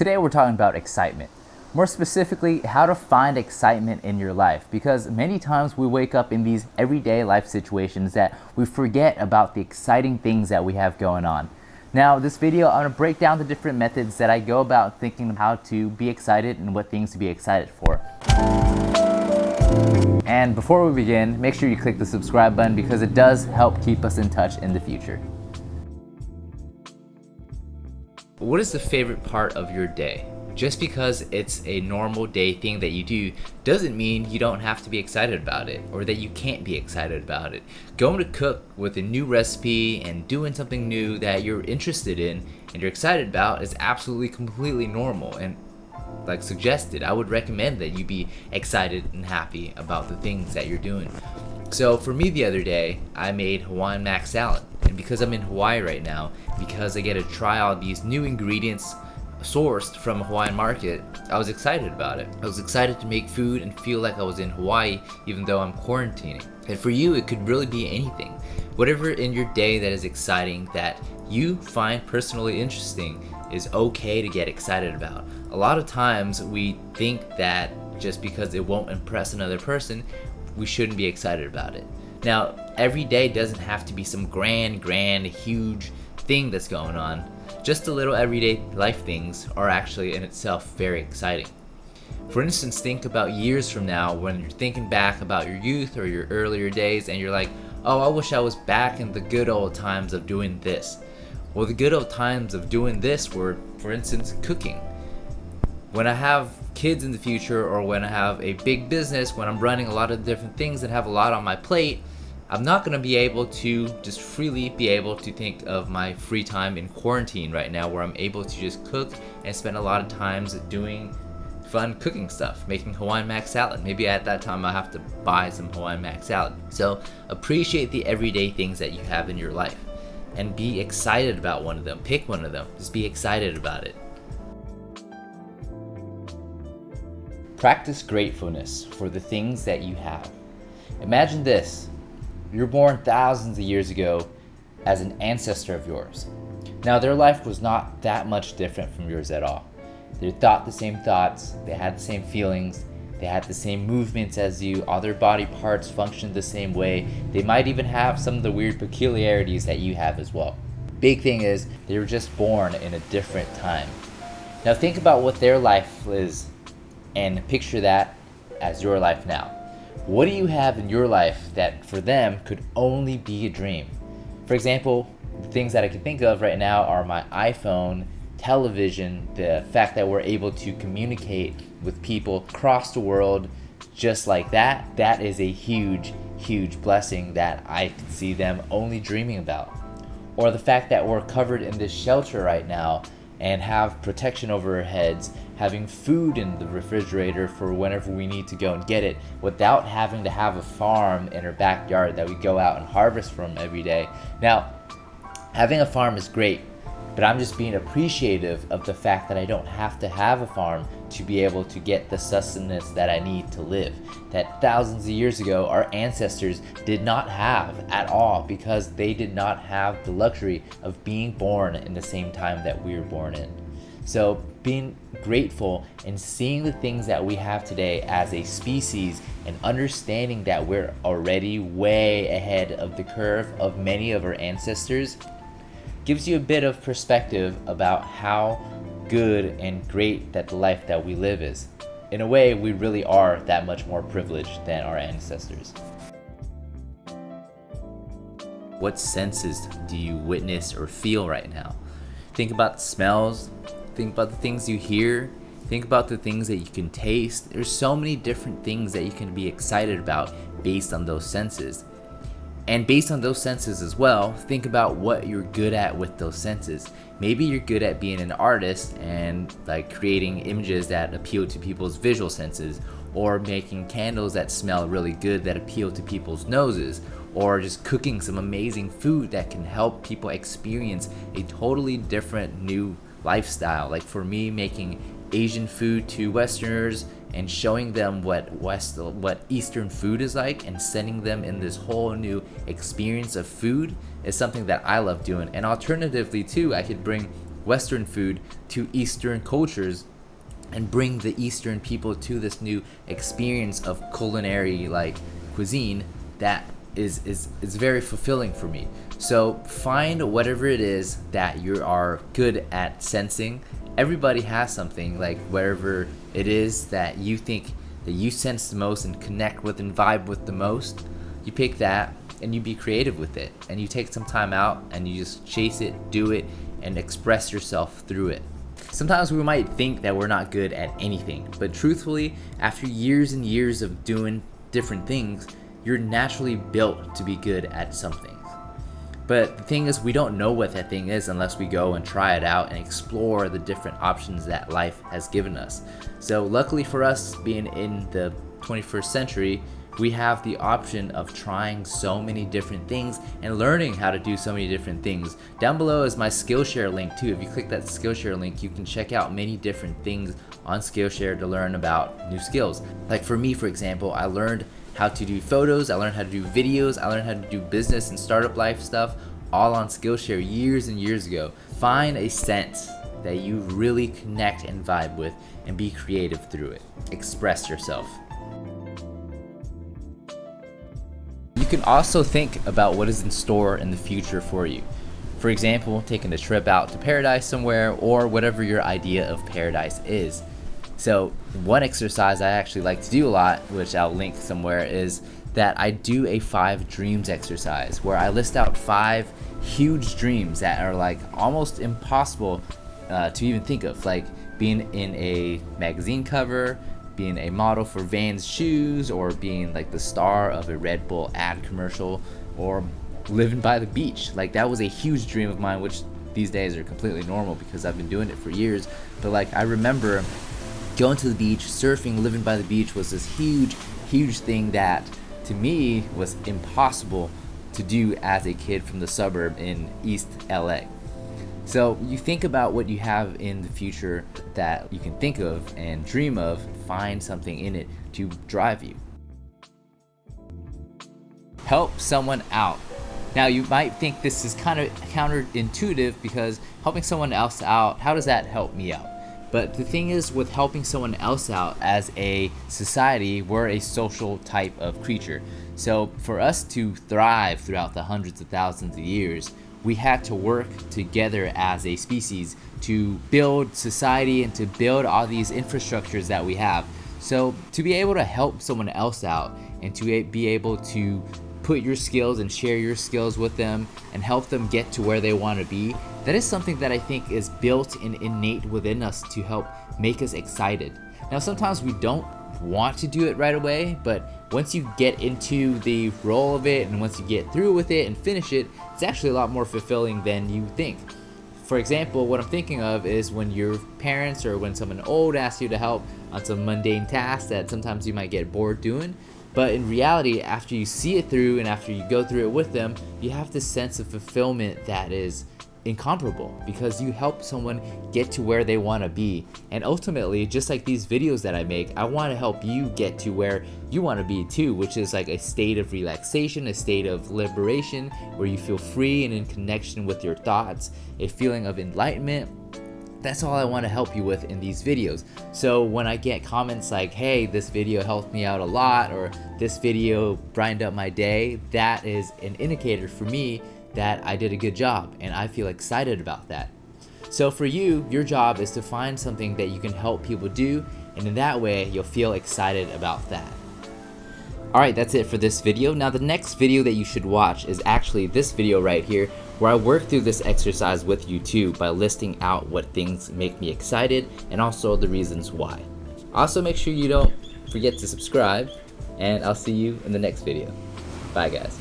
Today we're talking about excitement. More specifically, how to find excitement in your life, because many times we wake up in these everyday life situations that we forget about the exciting things that we have going on. Now, this video, I'm going to break down the different methods that I go about thinking of how to be excited and what things to be excited for. And before we begin, make sure you click the subscribe button because it does help keep us in touch in the future. What is the favorite part of your day? Just because it's a normal day thing that you do doesn't mean you don't have to be excited about it or that you can't be excited about it. Going to cook with a new recipe and doing something new that you're interested in and you're excited about is absolutely completely normal, and like suggested, I would recommend that you be excited and happy about the things that you're doing. So for me the other day, I made Hawaiian mac salad, and because I'm in Hawaii right now, because I get to try all these new ingredients sourced from a Hawaiian market, I was excited about it. I was excited to make food and feel like I was in Hawaii even though I'm quarantining. And for you, it could really be anything. Whatever in your day that is exciting, that you find personally interesting, is okay to get excited about. A lot of times we think that just because it won't impress another person, we shouldn't be excited about it. Now, every day doesn't have to be some grand, huge thing that's going on. Just the little everyday life things are actually in itself very exciting. For instance, think about years from now when you're thinking back about your youth or your earlier days and you're like, oh, I wish I was back in the good old times of doing this. Well, the good old times of doing this were, for instance, cooking. When I have kids in the future, or when I have a big business, when I'm running a lot of different things that have a lot on my plate, I'm not going to be able to just freely be able to think of my free time in quarantine right now, where I'm able to just cook and spend a lot of times doing fun cooking stuff, making Hawaiian mac salad. Maybe at that time I'll have to buy some Hawaiian mac salad. So appreciate the everyday things that you have in your life and be excited about one of them. Pick one of them. Just be excited about it. Practice gratefulness for the things that you have. Imagine this. You're born thousands of years ago as an ancestor of yours. Now, their life was not that much different from yours at all. They thought the same thoughts, they had the same feelings, they had the same movements as you, all their body parts functioned the same way. They might even have some of the weird peculiarities that you have as well. Big thing is, they were just born in a different time. Now think about what their life is and picture that as your life now. What do you have in your life that for them could only be a dream? For example, the things that I can think of right now are my iPhone, television, the fact that we're able to communicate with people across the world just like that. That is a huge blessing that I could see them only dreaming about. Or the fact that we're covered in this shelter right now and have protection over our heads, having food in the refrigerator for whenever we need to go and get it, without having to have a farm in our backyard that we go out and harvest from every day. Now, having a farm is great, but I'm just being appreciative of the fact that I don't have to have a farm to be able to get the sustenance that I need to live, that thousands of years ago our ancestors did not have at all, because they did not have the luxury of being born in the same time that we were born in. So being grateful and seeing the things that we have today as a species and understanding that we're already way ahead of the curve of many of our ancestors gives you a bit of perspective about how good and great that the life that we live is. In a way, we really are that much more privileged than our ancestors. What senses do you witness or feel right now? Think about the smells, think about the things you hear, think about the things that you can taste. There's so many different things that you can be excited about based on those senses. And based on those senses as well, think about what you're good at with those senses. Maybe you're good at being an artist and like creating images that appeal to people's visual senses, or making candles that smell really good that appeal to people's noses, or just cooking some amazing food that can help people experience a totally different new lifestyle. Like for me, making Asian food to Westerners and showing them what Eastern food is like and sending them in this whole new experience of food is something that I love doing. And alternatively too, I could bring Western food to Eastern cultures and bring the Eastern people to this new experience of culinary like cuisine that is very fulfilling for me. So find whatever it is that you are good at sensing. Everybody has something, like wherever it is that you think that you sense the most and connect with and vibe with the most, you pick that and you be creative with it, and you take some time out and you just chase it, do it, and express yourself through it. Sometimes we might think that we're not good at anything, but truthfully, after years and years of doing different things, you're naturally built to be good at something. But the thing is, we don't know what that thing is unless we go and try it out and explore the different options that life has given us. So luckily for us, being in the 21st century, we have the option of trying so many different things and learning how to do so many different things. Down below is my Skillshare link too. If you click that Skillshare link, you can check out many different things on Skillshare to learn about new skills. Like for me, for example, I learned how to do photos, I learned how to do videos, I learned how to do business and startup life stuff, all on Skillshare years and years ago. Find a sense that you really connect and vibe with and be creative through it. Express yourself. You can also think about what is in store in the future for you. For example, taking a trip out to paradise somewhere, or whatever your idea of paradise is. So one exercise I actually like to do a lot, which I'll link somewhere, is that I do a 5 dreams exercise where I list out 5 huge dreams that are like almost impossible to even think of, like being in a magazine cover, being a model for Vans shoes, or being like the star of a Red Bull ad commercial, or living by the beach. Like that was a huge dream of mine, which these days are completely normal because I've been doing it for years. But like I remember going to the beach, surfing, living by the beach was this huge thing that to me was impossible to do as a kid from the suburb in East LA. So you think about what you have in the future that you can think of and dream of, find something in it to drive you. Help someone out. Now you might think this is kind of counterintuitive, because helping someone else out, how does that help me out? But the thing is, with helping someone else out, as a society, we're a social type of creature. So for us to thrive throughout the hundreds of thousands of years, we had to work together as a species to build society and to build all these infrastructures that we have. So to be able to help someone else out and to be able to put your skills and share your skills with them and help them get to where they want to be, that is something that I think is built and innate within us to help make us excited. Now sometimes we don't want to do it right away, but once you get into the role of it and once you get through with it and finish it, it's actually a lot more fulfilling than you think. For example, what I'm thinking of is when your parents or when someone old asks you to help on some mundane task that sometimes you might get bored doing. But in reality, after you see it through and after you go through it with them, you have this sense of fulfillment that is incomparable, because you help someone get to where they want to be. And ultimately, just like these videos that I make, I want to help you get to where you want to be too, which is like a state of relaxation, a state of liberation where you feel free and in connection with your thoughts, a feeling of enlightenment. That's all I want to help you with in these videos. So when I get comments like, hey, this video helped me out a lot, or this video brightened up my day, that is an indicator for me that I did a good job, and I feel excited about that. So for you, your job is to find something that you can help people do, and in that way, you'll feel excited about that. Alright, that's it for this video. Now the next video that you should watch is actually this video right here, where I work through this exercise with you too by listing out what things make me excited and also the reasons why. Also make sure you don't forget to subscribe, and I'll see you in the next video. Bye guys.